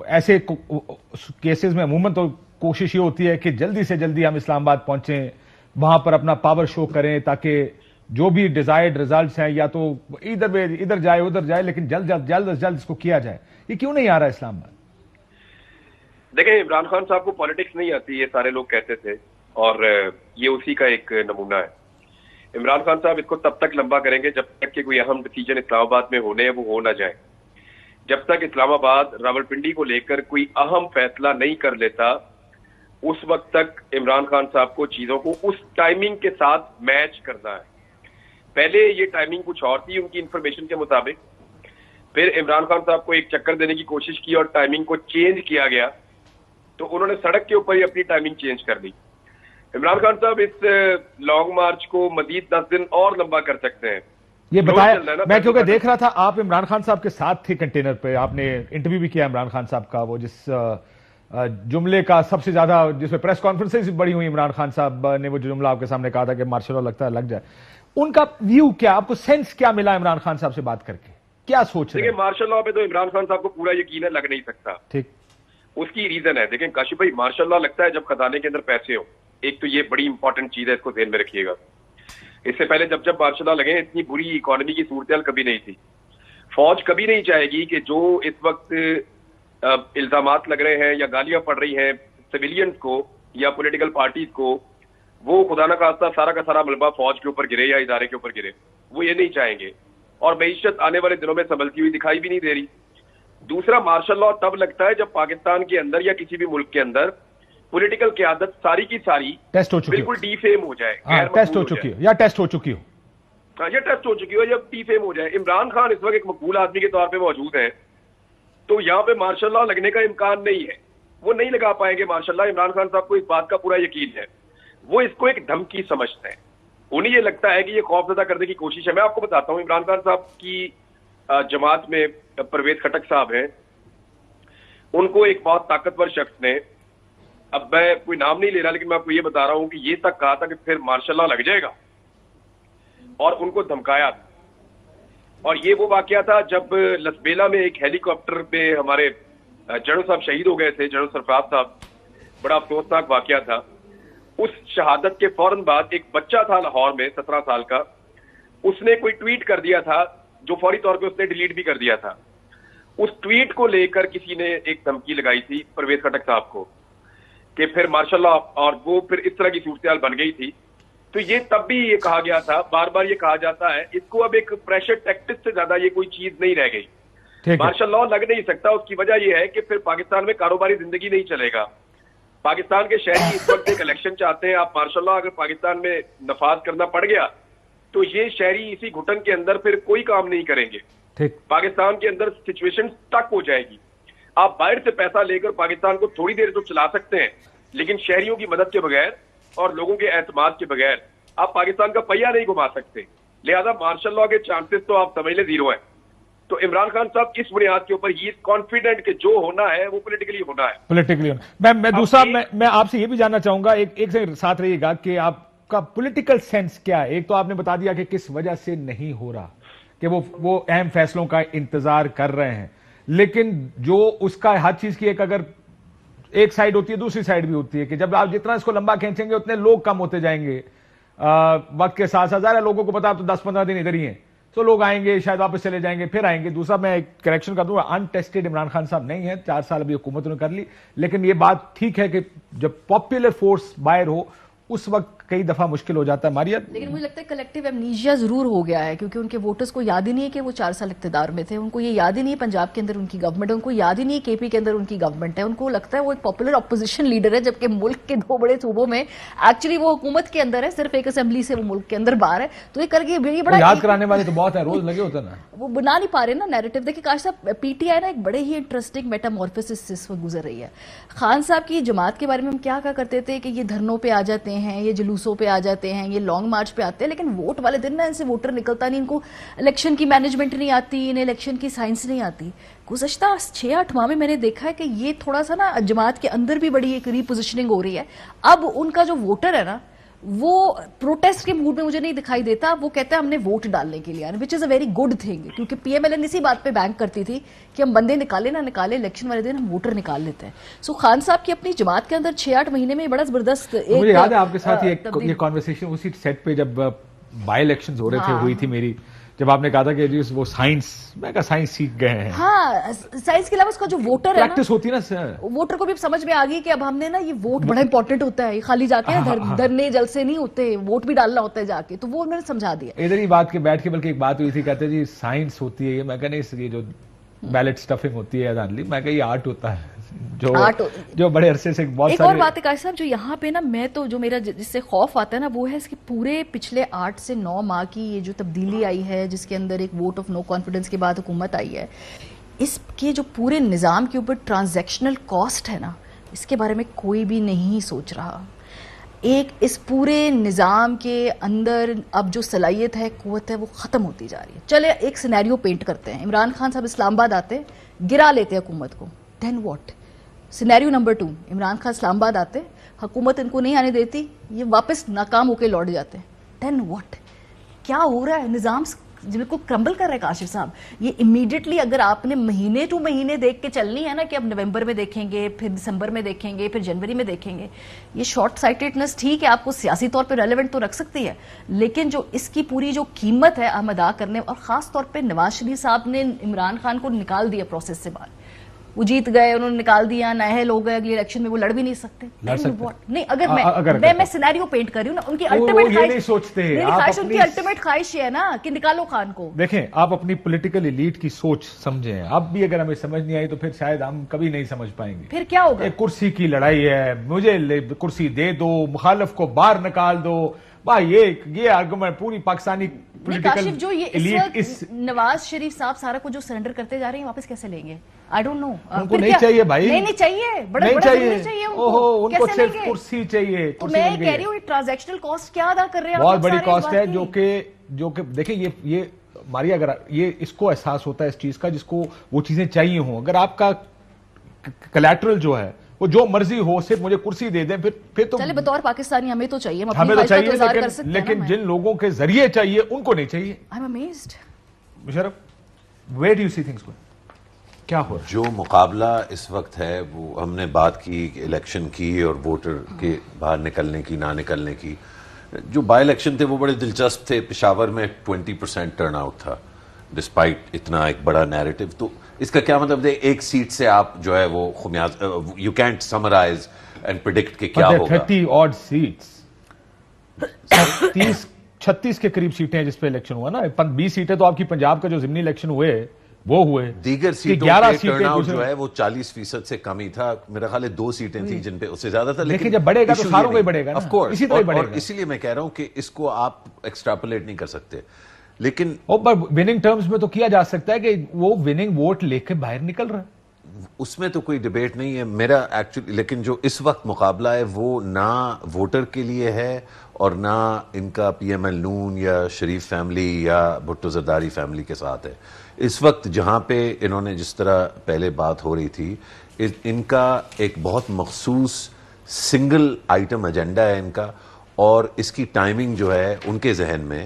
ایسے کیسز میں عموماً تو کوشش یہ ہوتی ہے کہ جلدی سے جلدی ہم اسلام آباد پہنچیں، وہاں پر اپنا پاور شو کریں تاکہ جو بھی ڈیزائرڈ ریزلٹس ہیں یا تو ادھر جائے ادھر جائے، لیکن جلد اس کو کیا جائے. یہ کیوں نہیں آ رہا اسلام آباد؟ دیکھیں، عمران خان صاحب کو پالیٹکس نہیں آتی، یہ سارے لوگ کہتے تھے، اور یہ اسی کا ایک نمونہ ہے. عمران خان صاحب اس کو تب تک لمبا کریں گے جب تک کہ کوئی اہم ڈیسیجن اسلام آباد میں ہونے ہیں وہ ہو نہ جائے. جب تک اسلام آباد راولپنڈی کو لے کر کوئی اہم فیصلہ نہیں کر لیتا، اس وقت تک عمران خان صاحب کو چیزوں کو اس ٹائمنگ کے ساتھ میچ کرنا ہے. پہلے یہ ٹائمنگ کچھ اور تھی ان کی انفارمیشن کے مطابق، پھر عمران خان صاحب کو ایک چکر دینے کی کوشش کی اور ٹائمنگ کو چینج کیا گیا، تو انہوں نے سڑک کے اوپر ہی اپنی ٹائمنگ چینج کر دی. عمران خان صاحب اس لانگ مارچ کو مزید 10 دن اور لمبا کر سکتے ہیں. یہ بتایا، میں کیونکہ دیکھ رہا تھا آپ عمران خان صاحب کے ساتھ تھے کنٹینر پہ، آپ نے انٹرویو بھی کیا عمران خان صاحب کا، وہ جس جملے کا سب سے زیادہ، جس میں پریس کانفرنسز بڑی ہوئی، عمران خان صاحب نے وہ جملہ آپ کے سامنے کہا تھا کہ مارشل لا لگتا ہے لگ جائے. ان کا ویو کیا، آپ کو سینس کیا ملا عمران خان صاحب سے بات کر کے؟ کیا سوچ رہے ہیں؟ دیکھیں، مارشل لا پہ تو عمران خان صاحب کو پورا یقین ہے، لگ نہیں سکتا. ٹھیک، اس کی ریزن ہے. دیکھیں کاشف بھائی، مارشل لا لگتا ہے جب خزانے کے اندر پیسے ہو. ایک تو یہ بڑی امپورٹنٹ چیز ہے، اس کو ذہن میں رکھیے گا. اس سے پہلے جب مارشل لا لگے، اتنی بری اکانومی کی صورتحال کبھی نہیں تھی. فوج کبھی نہیں چاہے گی کہ جو اس وقت الزامات لگ رہے ہیں یا گالیاں پڑ رہی ہیں سویلینز کو یا پولیٹیکل پارٹیز کو، وہ خدا نہ خواستہ سارا کا سارا ملبہ فوج کے اوپر گرے یا ادارے کے اوپر گرے. وہ یہ نہیں چاہیں گے، اور معیشت آنے والے دنوں میں سنبھلتی ہوئی دکھائی بھی نہیں دے رہی. دوسرا، مارشل لا تب لگتا ہے جب پاکستان کے اندر یا کسی بھی ملک کے اندر پولیٹیکل قیادت ساری کی ساری ٹیسٹ ہو چکی، بالکل ڈی فیم ہو جائے، ٹیسٹ ہو چکی ہو یا ٹیسٹ ہو چکی ہو. یہ ٹیسٹ ہو چکی ہو، جب ڈی فیم ہو جائے. عمران خان اس وقت ایک مقبول آدمی کے طور پہ موجود ہیں، تو یہاں پہ مارشل لا لگنے کا امکان نہیں ہے. وہ نہیں لگا پائیں گے مارشل لا. عمران خان صاحب کو اس بات کا پورا یقین ہے. وہ اس کو ایک دھمکی سمجھتے ہیں. انہیں یہ لگتا ہے کہ یہ خوف زدہ کرنے کی کوشش ہے. میں آپ کو بتاتا ہوں، عمران خان صاحب کی جماعت میں پرویز خٹک صاحب ہیں، ان کو ایک بہت طاقتور شخص نے، اب میں کوئی نام نہیں لے رہا لیکن میں آپ کو یہ بتا رہا ہوں کہ یہ تک کہا تھا کہ پھر مارشل لا لگ جائے گا، اور ان کو دھمکایا تھا. اور یہ وہ واقعہ تھا جب لسبیلا میں ایک ہیلی کاپٹر پہ ہمارے جنرل صاحب شہید ہو گئے تھے، جنرل سرفراز صاحب. بڑا افسوسناک واقعہ تھا. اس شہادت کے فوراً بعد ایک بچہ تھا لاہور میں 17 سال کا، اس نے کوئی ٹویٹ کر دیا تھا جو فوری طور پہ اس نے ڈیلیٹ بھی کر دیا تھا. اس ٹویٹ کو لے کر کسی نے ایک دھمکی لگائی تھی پرویز خٹک صاحب کو کہ پھر مارشل لا، اور وہ پھر اس طرح کی صورتحال بن گئی تھی. تو یہ تب بھی یہ کہا گیا تھا، بار بار یہ کہا جاتا ہے. اس کو اب ایک پریشر ٹیکٹک سے زیادہ یہ کوئی چیز نہیں رہ گئی. مارشل لا لگ نہیں سکتا. اس کی وجہ یہ ہے کہ پھر پاکستان میں کاروباری زندگی نہیں چلے گا. پاکستان کے شہری اس وقت ایک الیکشن چاہتے ہیں. آپ مارشل لا اگر پاکستان میں نفاذ کرنا پڑ گیا تو یہ شہری اسی گھٹن کے اندر پھر کوئی کام نہیں کریں گے. پاکستان کے اندر سچویشن سٹک ہو جائے گی. آپ باہر سے پیسہ لے کر پاکستان کو تھوڑی دیر تو چلا سکتے ہیں، لیکن شہریوں کی مدد کے بغیر اور لوگوں کے اعتماد کے بغیر آپ پاکستان کا پہیہ نہیں گھما سکتے. لہذا مارشل لا کے چانسز تو آپ سمجھ لیں زیرو ہیں. تو عمران خان صاحب اس بنیاد کے اوپر ہی کانفیڈنٹ کہ جو ہونا ہے وہ پولیٹیکلی ہونا ہے. پولیٹیکلی ہونا. میں دوسرا میں آپ سے یہ بھی جاننا چاہوں گا, ایک سے ساتھ رہیے گا, کہ آپ کا پولیٹیکل سینس کیا ہے. ایک تو آپ نے بتا دیا کہ کس وجہ سے نہیں ہو رہا, کہ وہ اہم فیصلوں کا انتظار کر رہے ہیں, لیکن جو اس کا ہر چیز کی اگر ایک سائیڈ ہوتی ہے دوسری سائیڈ بھی ہوتی ہے, کہ جب آپ جتنا اس کو لمبا کھینچیں گے اتنے لوگ کم ہوتے جائیں گے وقت کے ساتھ ساتھ. ظاہر لوگوں کو پتا تو 10-15 دن ادھر ہی ہیں, تو لوگ آئیں گے, شاید واپس چلے جائیں گے, پھر آئیں گے. دوسرا میں ایک کریکشن کر دوں گا, انٹیسٹڈ عمران خان صاحب نہیں ہے, 4 سال ابھی حکومت نے کر لی, لیکن یہ بات ٹھیک ہے کہ جب پاپولر فورس باہر ہو اس وقت کئی دفعہ مشکل ہو جاتا ہے. ماریا, لیکن مجھے لگتا ہے کلیکٹیو ایمنیشیا ضرور ہو گیا ہے, کیونکہ ان کے ووٹرز کو یاد ہی نہیں ہے کہ وہ 4 سال اقتدار میں تھے, ان کو یہ یاد ہی نہیں ہے پنجاب کے اندر ان کی گورنمنٹ ہے, ان کو یاد ہی نہیں ہے کے پی کے اندر ان کی گورنمنٹ ہے, ان کو لگتا ہے وہ ایک پاپولر اپوزیشن لیڈر ہے, جبکہ ملک کے 2 بڑے صوبوں میں ایکچولی وہ حکومت کے اندر ہے, صرف ایک اسمبلی سے وہ ملک کے اندر باہر ہے. تو یہ کر کے یہ بڑا یاد کرانے والے تو بہت ہیں, روز لگے ہوتے نا, وہ بنا نہیں پا رہے نا نیریٹو. دیکھیں کاش صاحب, پی ٹی آئی نا ایک بڑے ہی انٹرسٹنگ میٹامورفسس سے اس وقت گزر رہی ہے. خان صاحب کی جماعت کے بارے میں ہم کیا کرتے تھے کہ یہ دھرنوں پہ آ جاتے ہیں, یہ جلوسوں پہ آ جاتے ہیں, یہ لانگ مارچ پہ آتے ہیں, لیکن ووٹ والے دن نا ان سے ووٹر نکلتا نہیں, ان کو الیکشن کی مینجمنٹ نہیں آتی, انہیں الیکشن کی سائنس نہیں آتی. گزشتہ 6-8 ماہ میں میں نے دیکھا ہے کہ یہ تھوڑا سا نا جماعت کے اندر بھی بڑی ایک ری پوزیشننگ ہو رہی ہے. اب ان کا جو ووٹر ہے نا وہ پروٹیسٹ کے موڈ میں مجھے نہیں دکھائی دیتا, وہ کہتا ہے ہم نے ووٹ ڈالنے کے لیے, وچ از اے ویری گڈ تھنگ, کیونکہ پی ایم ایل این اسی بات پہ بینک کرتی تھی کہ ہم بندے نکالے نہ نکالے, الیکشن والے دن ہم ووٹر نکال لیتے ہیں. سو خان صاحب کی اپنی جماعت کے اندر 6-8 مہینے میں بڑا زبردست, مجھے یاد ہے آپ کے ساتھ یہ کانورسیشن اسی سیٹ پہ جب بائی الیکشنز ہو رہے تھے ہوئی تھی میری, جب آپ نے کہا تھا کہ جی وہ سائنس, میں کہا سائنس سیکھ گئے ہیں. ہاں, سائنس کے علاوہ اس کا جو ووٹر ہے پریکٹس ہوتی ہے نا, ووٹر کو بھی سمجھ میں آ گئی کہ اب ہم نے نا یہ ووٹ بڑا امپورٹنٹ ہوتا ہے, یہ خالی جا کے دھرنے جلسے نہیں ہوتے, ووٹ بھی ڈالنا ہوتا ہے جا کے, تو وہ انہوں نے سمجھا دیا. ادھر ہی بات کے بیٹھ کے بلکہ ایک بات ہوئی تھی, کہتے جی سائنس ہوتی ہے یہ, میں کہا نہیں, یہ جو بیلٹ سٹفنگ ہوتی ہے میں کہا یہ آرٹ ہوتا ہے جو بڑے عرصے سے بہت. ایک اور بات ہے کاش صاحب, جو یہاں پہ نا میں تو جو میرا جس سے خوف آتا ہے نا وہ ہے اس کے پورے پچھلے 8 سے 9 ماہ کی یہ جو تبدیلی آئی ہے, جس کے اندر ایک ووٹ آف نو کانفیڈنس کے بعد حکومت آئی ہے, اس کے جو پورے نظام کے اوپر ٹرانزیکشنل کاسٹ ہے نا, اس کے بارے میں کوئی بھی نہیں سوچ رہا. ایک اس پورے نظام کے اندر اب جو صلاحیت ہے, قوت ہے, وہ ختم ہوتی جا رہی ہے. چلے ایک سینیریو پینٹ کرتے ہیں, عمران خان صاحب اسلام آباد آتے, گرا لیتے حکومت کو, then what. Scenario number 2, Imran Khan Islamabad آتے, حکومت ان کو نہیں آنے دیتی, یہ واپس ناکام ہو کے لوٹ جاتے, دین واٹ. کیا ہو رہا ہے, نظام جن کو کرمبل کر رہا ہے کاشف صاحب. یہ امیڈیٹلی اگر آپ نے مہینے ٹو مہینے دیکھ کے چلنی ہے نا, کہ اب نومبر میں دیکھیں گے, پھر دسمبر میں دیکھیں گے, پھر جنوری میں دیکھیں گے, یہ شارٹ سائٹڈنس ٹھیک ہے آپ کو سیاسی طور پہ ریلیونٹ تو رکھ سکتی ہے, لیکن جو اس کی پوری جو قیمت ہے ہم ادا کرنے, اور خاص طور پہ نواز شریف صاحب نے عمران خان کو نکال دیا پروسیس سے باہر, وہ جیت گئے, انہوں نے نکال دیا, نااہل ہو گئے, اگلی الیکشن میں وہ لڑ بھی نہیں سکتے. نہیں, اگر میں سینیریو پینٹ کر رہی ہوں نا, ان کی الٹیمیٹ خواہش, ان کی الٹیمیٹ خواہش یہ ہے نا کہ نکالو خان کو. دیکھیں آپ اپنی پولیٹیکل ایلیٹ کی سوچ سمجھیں, اب بھی اگر ہمیں سمجھ نہیں آئی تو پھر شاید ہم کبھی نہیں سمجھ پائیں گے. پھر کیا ہوگا, کرسی کی لڑائی ہے, مجھے کرسی دے دو, مخالف کو باہر نکال دو, بھائی یہ آرگومنٹ پوری پاکستانی پولیٹیکل جو یہ نواز شریف صاحب سارا کو جو سرنڈر کرتے جا رہے ہیں واپس کیسے لیں گے, آئی ڈونٹ نو. ان کو نہیں چاہیے بھائی, نہیں چاہیے, نہیں چاہیے, ان کو صرف کرسی چاہیے. میں کہہ رہی ہوں ٹرانزیکشنل کاسٹ کیا ادا کر رہے ہیں, بہت بڑی کاسٹ ہے, جو کہ دیکھیں یہ ہماری, اگر یہ اس کو احساس ہوتا ہے اس چیز کا, جس کو وہ چیزیں چاہیے ہوں, اگر آپ کا کلیٹرل جو ہے وہ جو مرضی ہو, صرف مجھے کرسی دے دیں, پھر تو چلے بطور پاکستانی ہمیں تو چاہیے, ہمیں تو چاہیے, لیکن جن لوگوں کے ذریعے چاہیے ان کو نہیں چاہیے. I'm amazed. Musharraf, where do you see things going? کیا ہو رہا ہے؟ جو مقابلہ اس وقت ہے, وہ ہم نے بات کی الیکشن کی اور ووٹر کے باہر نکلنے کی, نہ نکلنے کی. جو بائی الیکشن تھے وہ بڑے دلچسپ تھے. پشاور میں 20% ٹرن آؤٹ تھا ڈسپائٹ اتنا ایک بڑا نیریٹو. تو اس کا کیا مطلب ہے, ایک سیٹ سے آپ جو ہے وہ خمیاز, you can't summarize and predict کہ کیا ہوگا. 30 odd seats, 36 کے قریب سیٹیں جس پہ الیکشن ہوا نا, 20 سیٹیں تو آپ کی پنجاب کا جو ضمنی الیکشن ہوئے وہ ہوئے, دیگر سیٹوں پہ ٹرن آؤٹ جو ہے وہ 40% سے کم ہی تھا. میرا خیال ہے 2 سیٹیں تھیں جن پہ اس سے زیادہ تھا. لیکن جب بڑھے گا تو ساروں کو ہی بڑھے گا, آف کورس, اور اسی لیے میں کہہ رہا ہوں کہ اس کو آپ ایکسٹراپولیٹ نہیں کر سکتے. لیکن وننگ ٹرمز میں تو کیا جا سکتا ہے کہ وہ وننگ ووٹ لے کے باہر نکل رہا ہے, اس میں تو کوئی ڈیبیٹ نہیں ہے میرا ایکچولی. لیکن جو اس وقت مقابلہ ہے وہ نہ ووٹر کے لیے ہے اور نہ ان کا پی ایم ایل نون یا شریف فیملی یا بھٹو زرداری فیملی کے ساتھ ہے. اس وقت جہاں پہ انہوں نے جس طرح پہلے بات ہو رہی تھی, ان کا ایک بہت مخصوص سنگل آئٹم ایجنڈا ہے ان کا, اور اس کی ٹائمنگ جو ہے ان کے ذہن میں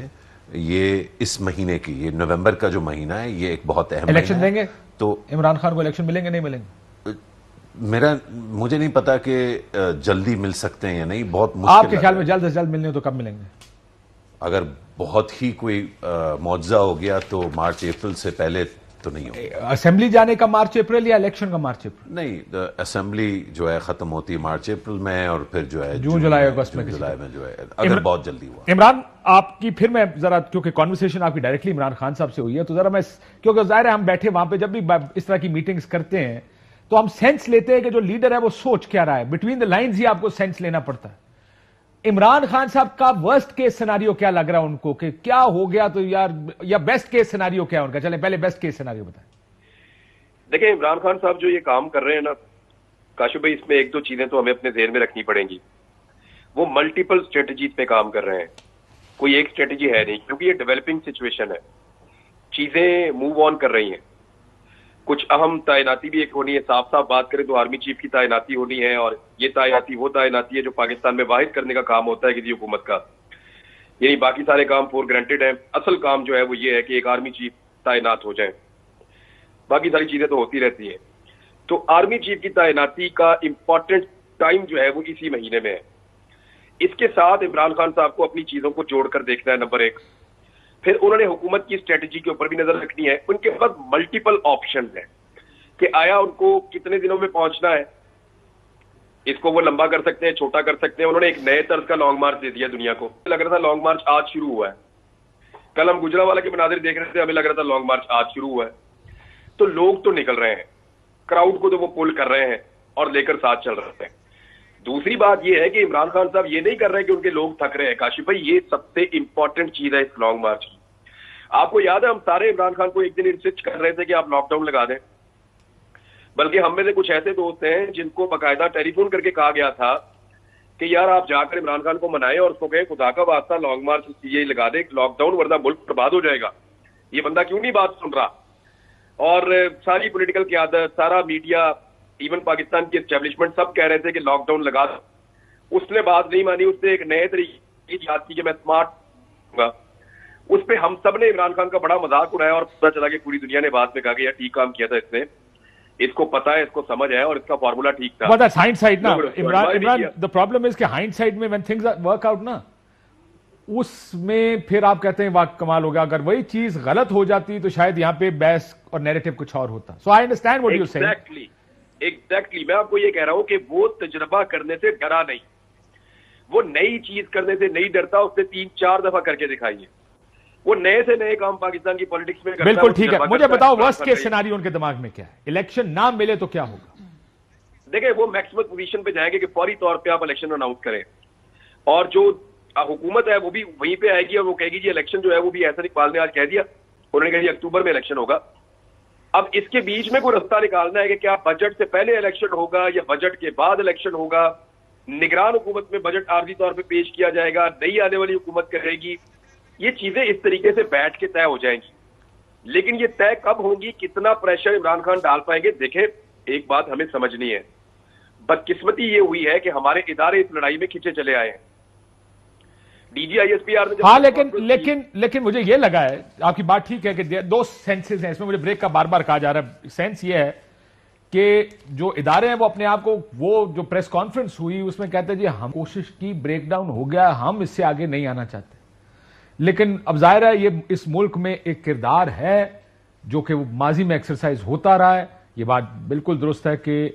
یہ اس مہینے کی, یہ نومبر کا جو مہینہ ہے یہ ایک بہت اہم الیکشن دیں گے تو عمران خان کو الیکشن ملیں گے نہیں ملیں گے؟ مجھے نہیں پتا کہ جلدی مل سکتے ہیں یا نہیں, بہت مشکل. آپ کے خیال میں جلد سے جلد ملنے تو کب ملیں گے؟ اگر بہت ہی کوئی معجزہ ہو گیا تو مارچ اپریل سے پہلے تو نہیں ہوگا. اسمبلی جانے کا مارچ اپریل یا الیکشن کا مارچ اپریل؟ نہیں, اسمبلی جو ہے ختم ہوتی ہے مارچ اپریل میں, اور پھر جو ہے جون جولائی اگست میں جو ہے اگر بہت جلدی ہوا. عمران آپ کی پھر میں ذرا, کیونکہ کانورسیشن آپ کی ڈائریکٹلی عمران خان صاحب سے ہوئی ہے, تو ذرا میں, کیونکہ ظاہر ہے ہم بیٹھے وہاں پہ جب بھی اس طرح کی میٹنگز کرتے ہیں تو ہم سینس لیتے ہیں کہ جو لیڈر ہے وہ سوچ کیا رہا ہے, بٹوین دا لائنز ہی آپ کو سینس لینا پڑتا ہے. عمران خان صاحب کا ورسٹ کیس سیناریو کیا لگ رہا ہے ان کو, کہ کیا ہو گیا تو یار, یا بیسٹ کیس سیناریو کیا ہے ان کا؟ چلیں پہلے بیسٹ کیس سیناریو بتائیں. دیکھیں عمران خان صاحب جو یہ کام کر رہے ہیں نا کاشف بھائی, اس میں ایک دو چیزیں تو ہمیں اپنے ذہن میں رکھنی پڑیں گی. وہ ملٹیپل اسٹریٹجیز پہ کام کر رہے ہیں, کوئی ایک اسٹریٹجی ہے نہیں, کیونکہ یہ ڈیولپنگ سچویشن ہے, چیزیں موو آن کر رہی ہیں. کچھ اہم تعیناتی بھی ایک ہونی ہے, صاف صاف بات کریں تو آرمی چیف کی تعیناتی ہونی ہے, اور یہ تعیناتی وہ تعیناتی ہے جو پاکستان میں واحد کرنے کا کام ہوتا ہے کسی حکومت کا, یعنی باقی سارے کام فور گرانٹیڈ ہیں. اصل کام جو ہے وہ یہ ہے کہ ایک آرمی چیف تعینات ہو جائیں, باقی ساری چیزیں تو ہوتی رہتی ہیں. تو آرمی چیف کی تعیناتی کا امپورٹنٹ ٹائم جو ہے وہ اسی مہینے میں ہے. اس کے ساتھ عمران خان صاحب کو اپنی چیزوں کو جوڑ کر دیکھنا ہے, نمبر ایک. پھر انہوں نے حکومت کی اسٹریٹجی کے اوپر بھی نظر رکھنی ہے. ان کے پاس ملٹیپل آپشنز ہیں کہ آیا ان کو کتنے دنوں میں پہنچنا ہے, اس کو وہ لمبا کر سکتے ہیں, چھوٹا کر سکتے ہیں. انہوں نے ایک نئے طرز کا لانگ مارچ دے دیا دنیا کو. لگ رہا تھا لانگ مارچ آج شروع ہوا ہے, کل ہم گجرانوالہ کے مناظر دیکھ رہے تھے, ہمیں لگ رہا تھا لانگ مارچ آج شروع ہوا ہے. تو لوگ تو نکل رہے ہیں, کراؤڈ کو تو وہ پول کر رہے ہیں اور لے کر ساتھ چل رہے ہیں. دوسری بات یہ ہے کہ عمران خان صاحب یہ نہیں کر رہے کہ ان کے لوگ تھک رہے ہیں. کاشف بھائی یہ سب سے امپورٹنٹ چیز ہے اس لانگ مارچ کی. آپ کو یاد ہے ہم سارے عمران خان کو ایک دن انسسٹ کر رہے تھے کہ آپ لاک ڈاؤن لگا دیں, بلکہ ہم میں سے کچھ ایسے دوست ہیں جن کو باقاعدہ ٹیلی فون کر کے کہا گیا تھا کہ یار آپ جا کر عمران خان کو منائیں اور اس کو کہیں خدا کا واسطہ لانگ مارچ یہ لگا دے, لاک ڈاؤن, ورنہ ملک برباد ہو جائے گا. یہ بندہ کیوں نہیں بات سن رہا؟ اور ساری پولیٹیکل قیادت, سارا میڈیا, ایون پاکستان کی اسٹیبلشمنٹ سب کہہ رہے تھے کہ لاک ڈاؤن لگا دو. اس نے بات نہیں مانی, اس نے ایک نئے طریقے کی یاد کی کہ میں اسمارٹ ہوں گا. اس پہ ہم سب نے عمران خان کا بڑا مذاق اڑایا, اور پتہ چلا کہ پوری دنیا نے بعد میں کہا کہ یار ٹھیک کام کیا تھا اس نے, اس کو پتا ہے, اس کو سمجھ ہے, اور اس کا فارمولا ٹھیک تھا. But that's hindsight نا عمران, the problem is کہ hindsight میں when things work out نا, اس میں پھر آپ کہتے ہیں واہ کمال ہو گیا. اگر وہی چیز غلط ہو جاتی تو شاید یہاں پہ بحث اور نیریٹو کچھ اور ہوتا. So I understand what you're saying. Exactly. میں آپ کو یہ کہہ رہا ہوں کہ وہ تجربہ کرنے سے ڈرا نہیں, وہ نئی چیز کرنے سے نہیں ڈرتا, اس نے 3-4 دفعہ کر کے دکھائی ہے. وہ نئے سے نئے کام پاکستان کی پالیٹکس میں کرتا ہے. بالکل ٹھیک ہے, مجھے بتاؤ ورسٹ کیس سیناریو ان کے دماغ میں کیا ہے؟ الیکشن نہ ملے تو کیا ہوگا؟ دیکھیں وہ میکسیمم پوزیشن پہ جائیں گے کہ فوری طور پہ آپ الیکشن اناؤنس کریں, اور جو حکومت ہے وہ بھی وہیں پہ آئے گی اور وہ کہے گی جی الیکشن جو ہے وہ بھی ایسا اقبال نے آج کہہ دیا, انہوں نے کہا جی اکتوبر میں الیکشن ہوگا. اب اس کے بیچ میں کوئی رستہ نکالنا ہے کہ کیا بجٹ سے پہلے الیکشن ہوگا یا بجٹ کے بعد الیکشن ہوگا. نگران حکومت میں بجٹ عارضی طور پہ پیش کیا جائے گا, نئی آنے والی حکومت کرے گی. یہ چیزیں اس طریقے سے بیٹھ کے طے ہو جائیں گی, لیکن یہ طے کب ہوں گی, کتنا پریشر عمران خان ڈال پائیں گے. دیکھیں ایک بات ہمیں سمجھنی ہے, بدقسمتی یہ ہوئی ہے کہ ہمارے ادارے اس لڑائی میں کھینچے چلے آئے ہیں. D G I S P R نے, ہاں لیکن مجھے یہ لگا ہے, آپ کی بات ٹھیک ہے کہ دو سینسز ہیں اس میں, مجھے بریک کا بار بار کہا جا رہا ہے. سینس یہ ہے کہ جو ادارے ہیں وہ اپنے آپ کو, وہ جو پریس کانفرنس ہوئی اس میں کہتے ہیں جی ہم کوشش کی, بریک ڈاؤن ہو گیا, ہم اس سے آگے نہیں آنا چاہتے. لیکن اب ظاہر ہے یہ اس ملک میں ایک کردار ہے جو کہ وہ ماضی میں ایکسرسائز ہوتا رہا ہے. یہ بات بالکل درست ہے کہ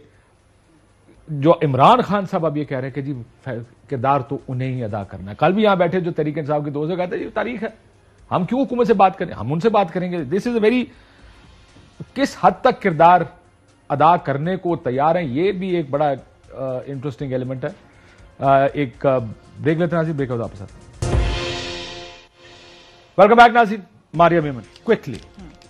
جو عمران خان صاحب اب یہ کہہ رہے ہیں کہ جی کردار تو انہیں ہی ادا کرنا ہے. کل بھی یہاں بیٹھے جو تحریک انصاف کے دوست کہتے ہیں یہ تاریخ ہے, ہم کیوں حکومت سے بات کریں, ہم ان سے بات کریں گے. دس از اے ویری, کس حد تک کردار ادا کرنے کو تیار ہیں, یہ بھی ایک بڑا انٹرسٹنگ ایلیمنٹ ہے. ایک بریک لیتے ہیں ناظرین, بریک واپس آتے ہیں. ویلکم بیک ناظرین. ماریا میمن کوئکلی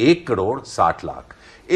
1,60,00,000।